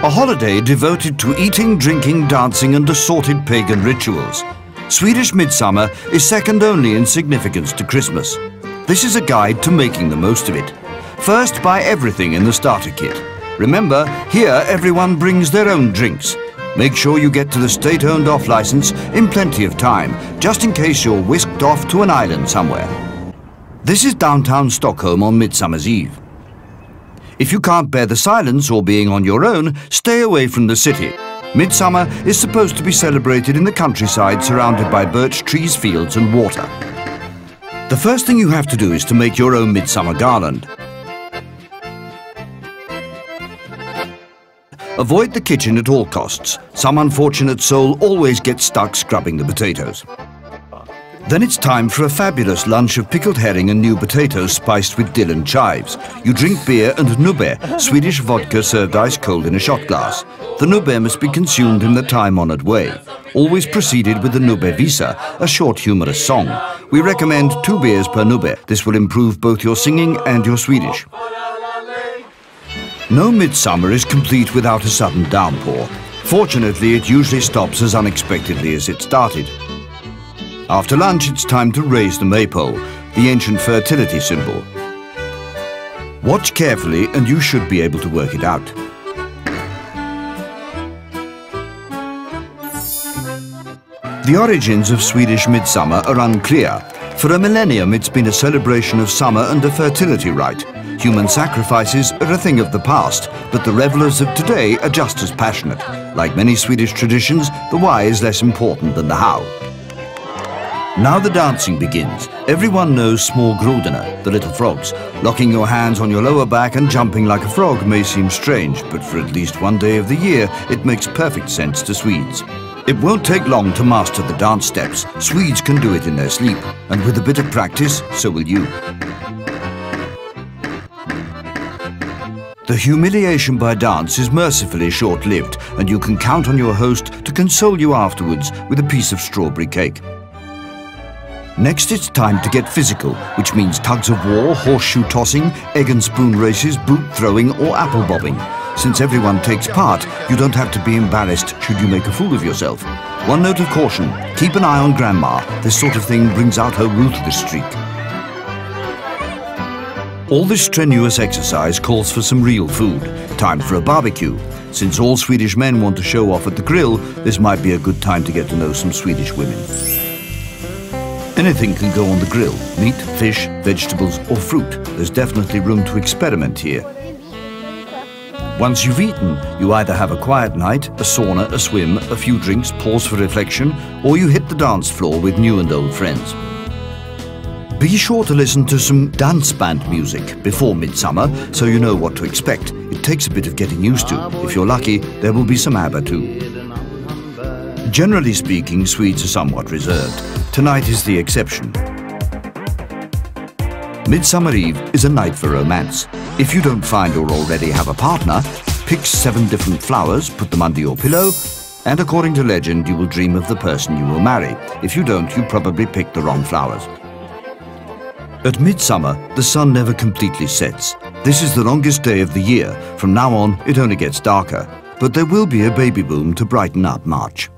A holiday devoted to eating, drinking, dancing and assorted pagan rituals. Swedish midsummer is second only in significance to Christmas. This is a guide to making the most of it. First, buy everything in the starter kit. Remember, here everyone brings their own drinks. Make sure you get to the state-owned off-license in plenty of time, just in case you're whisked off to an island somewhere. This is downtown Stockholm on Midsummer's Eve. If you can't bear the silence or being on your own, stay away from the city. Midsummer is supposed to be celebrated in the countryside surrounded by birch trees, fields and water. The first thing you have to do is to make your own midsummer garland. Avoid the kitchen at all costs. Some unfortunate soul always gets stuck scrubbing the potatoes. Then it's time for a fabulous lunch of pickled herring and new potatoes spiced with dill and chives. You drink beer and nubbe, Swedish vodka served ice cold in a shot glass. The nubbe must be consumed in the time-honoured way. Always preceded with the nubbe visa, a short humorous song. We recommend 2 beers per nubbe. This will improve both your singing and your Swedish. No midsummer is complete without a sudden downpour. Fortunately, it usually stops as unexpectedly as it started. After lunch, it's time to raise the maypole, the ancient fertility symbol. Watch carefully and you should be able to work it out. The origins of Swedish midsummer are unclear. For a millennium, it's been a celebration of summer and a fertility rite. Human sacrifices are a thing of the past, but the revelers of today are just as passionate. Like many Swedish traditions, the why is less important than the how. Now the dancing begins. Everyone knows small grodarna, the little frogs. Locking your hands on your lower back and jumping like a frog may seem strange, but for at least one day of the year, it makes perfect sense to Swedes. It won't take long to master the dance steps. Swedes can do it in their sleep, and with a bit of practice, so will you. The humiliation by dance is mercifully short-lived, and you can count on your host to console you afterwards with a piece of strawberry cake. Next, it's time to get physical, which means tugs of war, horseshoe tossing, egg and spoon races, boot throwing or apple bobbing. Since everyone takes part, you don't have to be embarrassed should you make a fool of yourself. One note of caution, keep an eye on Grandma. This sort of thing brings out her ruthless streak. All this strenuous exercise calls for some real food. Time for a barbecue. Since all Swedish men want to show off at the grill, this might be a good time to get to know some Swedish women. Anything can go on the grill. Meat, fish, vegetables or fruit. There's definitely room to experiment here. Once you've eaten, you either have a quiet night, a sauna, a swim, a few drinks, pause for reflection, or you hit the dance floor with new and old friends. Be sure to listen to some dance band music before midsummer so you know what to expect. It takes a bit of getting used to. If you're lucky, there will be some ABBA too. Generally speaking, Swedes are somewhat reserved. Tonight is the exception. Midsummer Eve is a night for romance. If you don't find or already have a partner, pick 7 different flowers, put them under your pillow, and according to legend, you will dream of the person you will marry. If you don't, you probably picked the wrong flowers. At midsummer, the sun never completely sets. This is the longest day of the year. From now on, it only gets darker. But there will be a baby boom to brighten up March.